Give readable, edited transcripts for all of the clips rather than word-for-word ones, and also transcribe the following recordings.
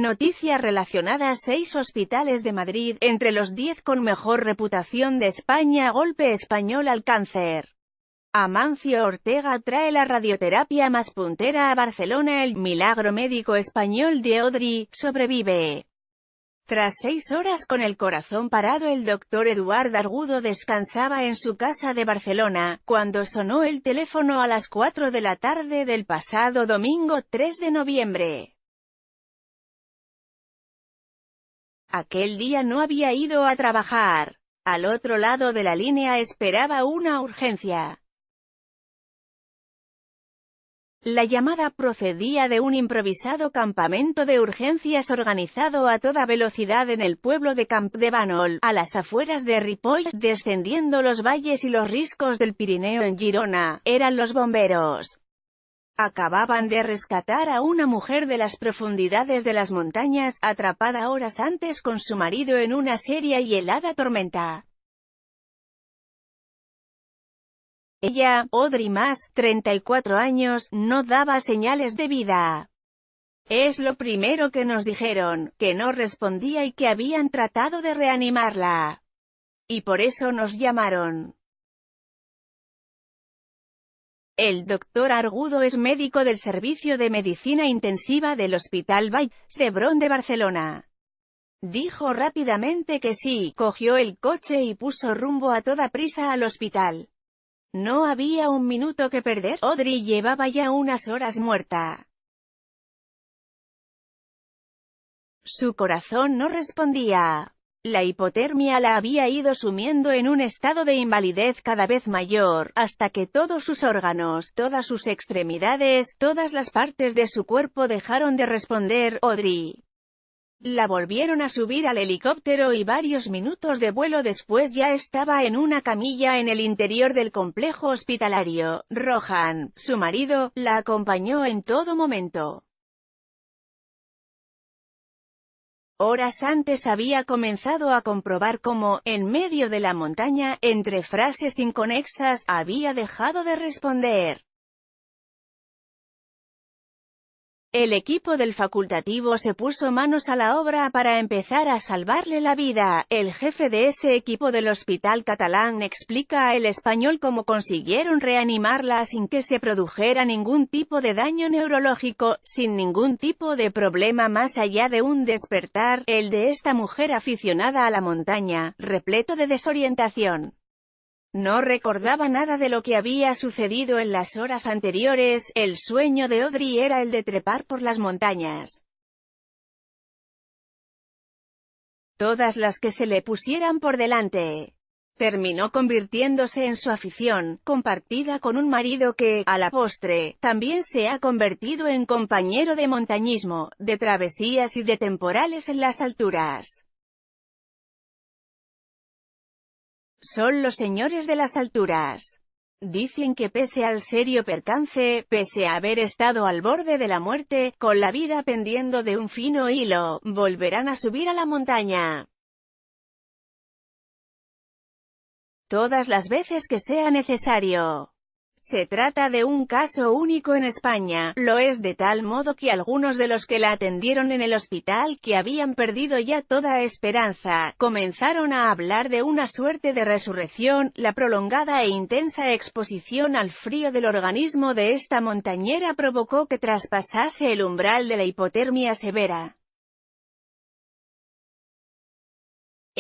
Noticias relacionadas: 6 hospitales de Madrid, entre los 10 con mejor reputación de España. Golpe español al cáncer. Amancio Ortega trae la radioterapia más puntera a Barcelona. El milagro médico español de Odri sobrevive. Tras 6 horas con el corazón parado, el doctor Eduard Argudo descansaba en su casa de Barcelona, cuando sonó el teléfono a las 4 de la tarde del pasado domingo 3 de noviembre. Aquel día no había ido a trabajar. Al otro lado de la línea esperaba una urgencia. La llamada procedía de un improvisado campamento de urgencias organizado a toda velocidad en el pueblo de Campdevànol, a las afueras de Ripoll, descendiendo los valles y los riscos del Pirineo en Girona. Eran los bomberos. Acababan de rescatar a una mujer de las profundidades de las montañas, atrapada horas antes con su marido en una seria y helada tormenta. Ella, Odri Mas, 34 años, no daba señales de vida. Es lo primero que nos dijeron, que no respondía y que habían tratado de reanimarla. Y por eso nos llamaron. El doctor Argudo es médico del Servicio de Medicina Intensiva del Hospital Vall d'Hebron de Barcelona. Dijo rápidamente que sí, cogió el coche y puso rumbo a toda prisa al hospital. No había un minuto que perder. Odri llevaba ya unas horas muerta. Su corazón no respondía. La hipotermia la había ido sumiendo en un estado de invalidez cada vez mayor, hasta que todos sus órganos, todas sus extremidades, todas las partes de su cuerpo dejaron de responder. Odri. La volvieron a subir al helicóptero y varios minutos de vuelo después ya estaba en una camilla en el interior del complejo hospitalario. Rohan, su marido, la acompañó en todo momento. Horas antes había comenzado a comprobar cómo, en medio de la montaña, entre frases inconexas, había dejado de responder. El equipo del facultativo se puso manos a la obra para empezar a salvarle la vida. El jefe de ese equipo del hospital catalán explica a El Español cómo consiguieron reanimarla sin que se produjera ningún tipo de daño neurológico, sin ningún tipo de problema más allá de un despertar, el de esta mujer aficionada a la montaña, repleto de desorientación. No recordaba nada de lo que había sucedido en las horas anteriores. El sueño de Odri era el de trepar por las montañas. Todas las que se le pusieran por delante. Terminó convirtiéndose en su afición, compartida con un marido que, a la postre, también se ha convertido en compañero de montañismo, de travesías y de temporales en las alturas. Son los señores de las alturas. Dicen que pese al serio percance, pese a haber estado al borde de la muerte, con la vida pendiendo de un fino hilo, volverán a subir a la montaña. Todas las veces que sea necesario. Se trata de un caso único en España, lo es de tal modo que algunos de los que la atendieron en el hospital, que habían perdido ya toda esperanza, comenzaron a hablar de una suerte de resurrección. La prolongada e intensa exposición al frío del organismo de esta montañera provocó que traspasase el umbral de la hipotermia severa.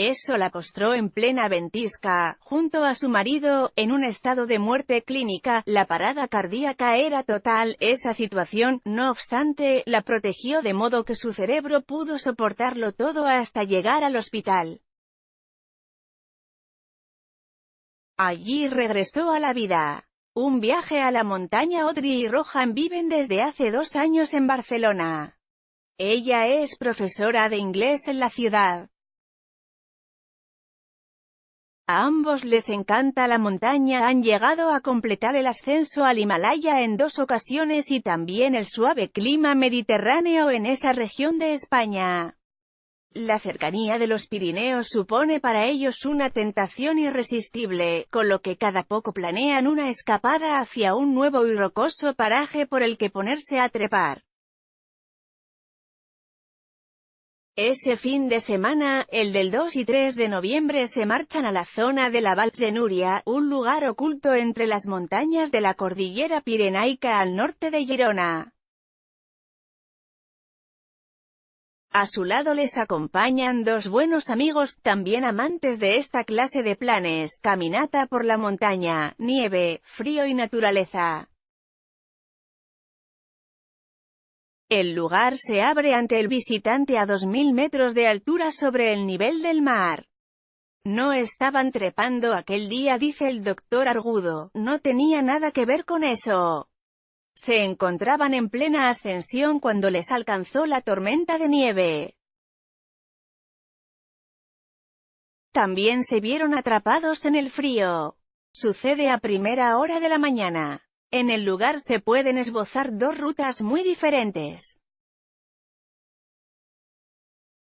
Eso la postró en plena ventisca, junto a su marido, en un estado de muerte clínica. La parada cardíaca era total. Esa situación, no obstante, la protegió de modo que su cerebro pudo soportarlo todo hasta llegar al hospital. Allí regresó a la vida. Un viaje a la montaña. Odri y Rohan viven desde hace 2 años en Barcelona. Ella es profesora de inglés en la ciudad. A ambos les encanta la montaña, han llegado a completar el ascenso al Himalaya en 2 ocasiones y también el suave clima mediterráneo en esa región de España. La cercanía de los Pirineos supone para ellos una tentación irresistible, con lo que cada poco planean una escapada hacia un nuevo y rocoso paraje por el que ponerse a trepar. Ese fin de semana, el del 2 y 3 de noviembre se marchan a la zona de la Val de Núria, un lugar oculto entre las montañas de la cordillera pirenaica al norte de Girona. A su lado les acompañan dos buenos amigos, también amantes de esta clase de planes: caminata por la montaña, nieve, frío y naturaleza. El lugar se abre ante el visitante a 2000 metros de altura sobre el nivel del mar. No estaban trepando aquel día, dice el doctor Argudo, no tenía nada que ver con eso. Se encontraban en plena ascensión cuando les alcanzó la tormenta de nieve. También se vieron atrapados en el frío. Sucede a primera hora de la mañana. En el lugar se pueden esbozar dos rutas muy diferentes.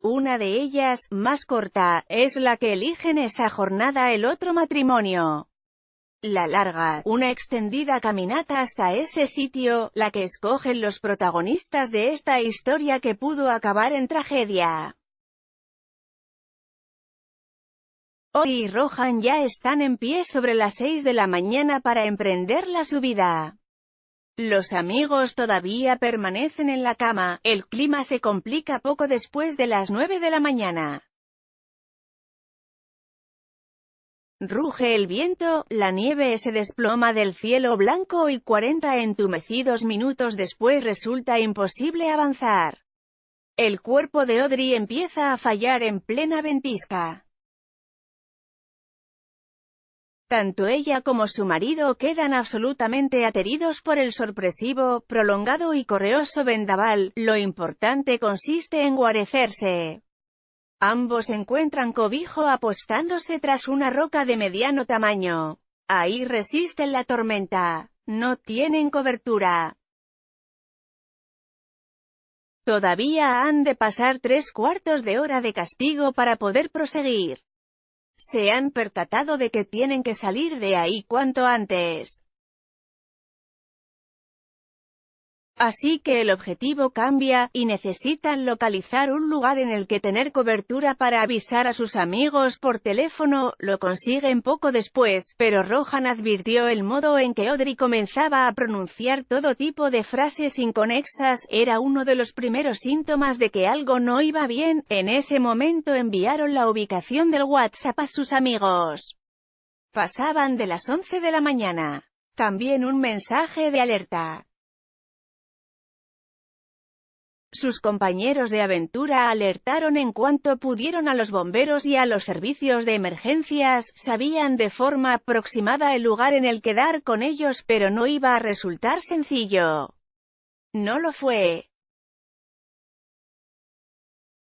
Una de ellas, más corta, es la que eligen esa jornada el otro matrimonio. La larga, una extendida caminata hasta ese sitio, la que escogen los protagonistas de esta historia que pudo acabar en tragedia. Hoy y Rohan ya están en pie sobre las 6 de la mañana para emprender la subida. Los amigos todavía permanecen en la cama, el clima se complica poco después de las 9 de la mañana. Ruge el viento, la nieve se desploma del cielo blanco y 40 entumecidos minutos después resulta imposible avanzar. El cuerpo de Audrey empieza a fallar en plena ventisca. Tanto ella como su marido quedan absolutamente ateridos por el sorpresivo, prolongado y correoso vendaval. Lo importante consiste en guarecerse. Ambos encuentran cobijo apostándose tras una roca de mediano tamaño. Ahí resisten la tormenta. No tienen cobertura. Todavía han de pasar 3/4 de hora de castigo para poder proseguir. Se han percatado de que tienen que salir de ahí cuanto antes. Así que el objetivo cambia, y necesitan localizar un lugar en el que tener cobertura para avisar a sus amigos por teléfono. Lo consiguen poco después, pero Rohan advirtió el modo en que Audrey comenzaba a pronunciar todo tipo de frases inconexas, era uno de los primeros síntomas de que algo no iba bien. En ese momento enviaron la ubicación del WhatsApp a sus amigos. Pasaban de las 11 de la mañana. También un mensaje de alerta. Sus compañeros de aventura alertaron en cuanto pudieron a los bomberos y a los servicios de emergencias. Sabían de forma aproximada el lugar en el que dar con ellos, pero no iba a resultar sencillo. No lo fue.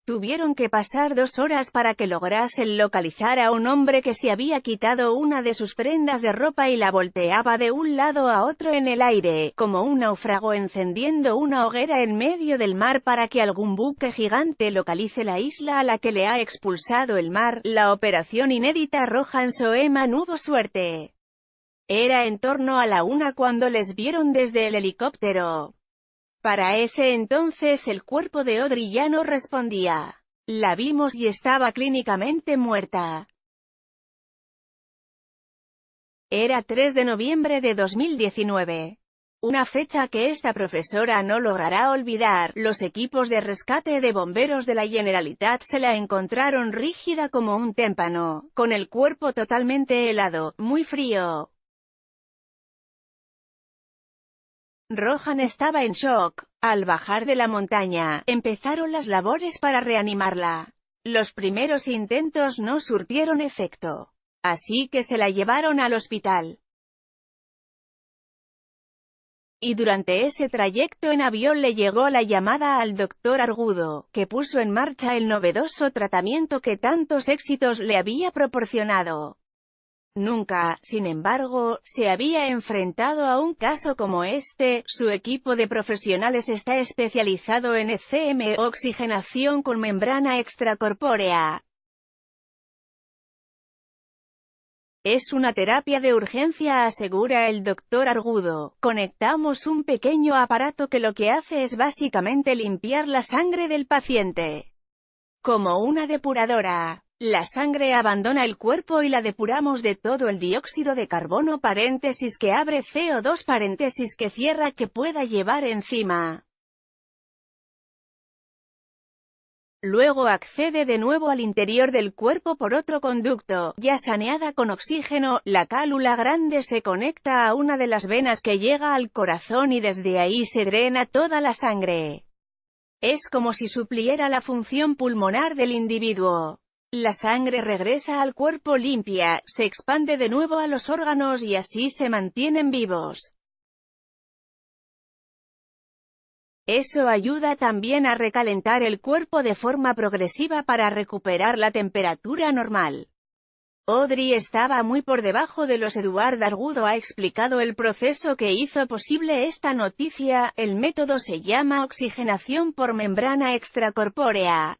Tuvieron que pasar 2 horas para que lograsen localizar a un hombre que se había quitado una de sus prendas de ropa y la volteaba de un lado a otro en el aire, como un náufrago encendiendo una hoguera en medio del mar para que algún buque gigante localice la isla a la que le ha expulsado el mar. La operación inédita Rohan Soeman hubo suerte. Era en torno a la 1 cuando les vieron desde el helicóptero. Para ese entonces el cuerpo de Audrey ya no respondía. La vimos y estaba clínicamente muerta. Era 3 de noviembre de 2019. Una fecha que esta profesora no logrará olvidar. Los equipos de rescate de bomberos de la Generalitat se la encontraron rígida como un témpano, con el cuerpo totalmente helado, muy frío. Rohan estaba en shock. Al bajar de la montaña, empezaron las labores para reanimarla. Los primeros intentos no surtieron efecto. Así que se la llevaron al hospital. Y durante ese trayecto en avión le llegó la llamada al doctor Argudo, que puso en marcha el novedoso tratamiento que tantos éxitos le había proporcionado. Nunca, sin embargo, se había enfrentado a un caso como este. Su equipo de profesionales está especializado en ECM, oxigenación con membrana extracorpórea. Es una terapia de urgencia, asegura el doctor Argudo. Conectamos un pequeño aparato que lo que hace es básicamente limpiar la sangre del paciente. Como una depuradora. La sangre abandona el cuerpo y la depuramos de todo el dióxido de carbono paréntesis que abre CO2 paréntesis que cierra que pueda llevar encima. Luego accede de nuevo al interior del cuerpo por otro conducto, ya saneada con oxígeno. La cálula grande se conecta a una de las venas que llega al corazón y desde ahí se drena toda la sangre. Es como si supliera la función pulmonar del individuo. La sangre regresa al cuerpo limpia, se expande de nuevo a los órganos y así se mantienen vivos. Eso ayuda también a recalentar el cuerpo de forma progresiva para recuperar la temperatura normal. Audrey estaba muy por debajo de los. Eduard Argudo ha explicado el proceso que hizo posible esta noticia. El método se llama oxigenación por membrana extracorpórea.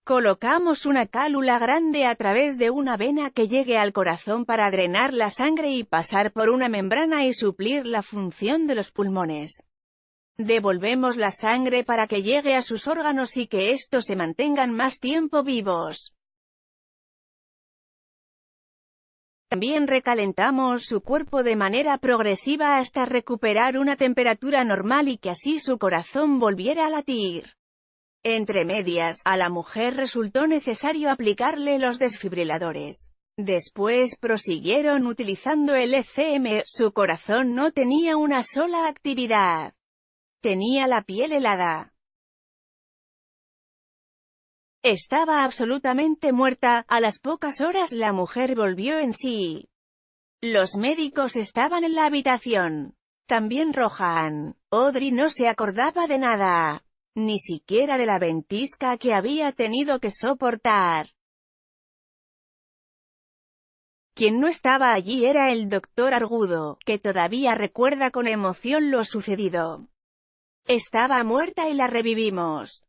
Colocamos una cálula grande a través de una vena que llegue al corazón para drenar la sangre y pasar por una membrana y suplir la función de los pulmones. Devolvemos la sangre para que llegue a sus órganos y que estos se mantengan más tiempo vivos. También recalentamos su cuerpo de manera progresiva hasta recuperar una temperatura normal y que así su corazón volviera a latir. Entre medias, a la mujer resultó necesario aplicarle los desfibriladores. Después prosiguieron utilizando el ECM, su corazón no tenía una sola actividad. Tenía la piel helada. Estaba absolutamente muerta. A las pocas horas la mujer volvió en sí. Los médicos estaban en la habitación. También Rohan. Audrey no se acordaba de nada. Ni siquiera de la ventisca que había tenido que soportar. Quien no estaba allí era el doctor Argudo, que todavía recuerda con emoción lo sucedido. Estaba muerta y la revivimos.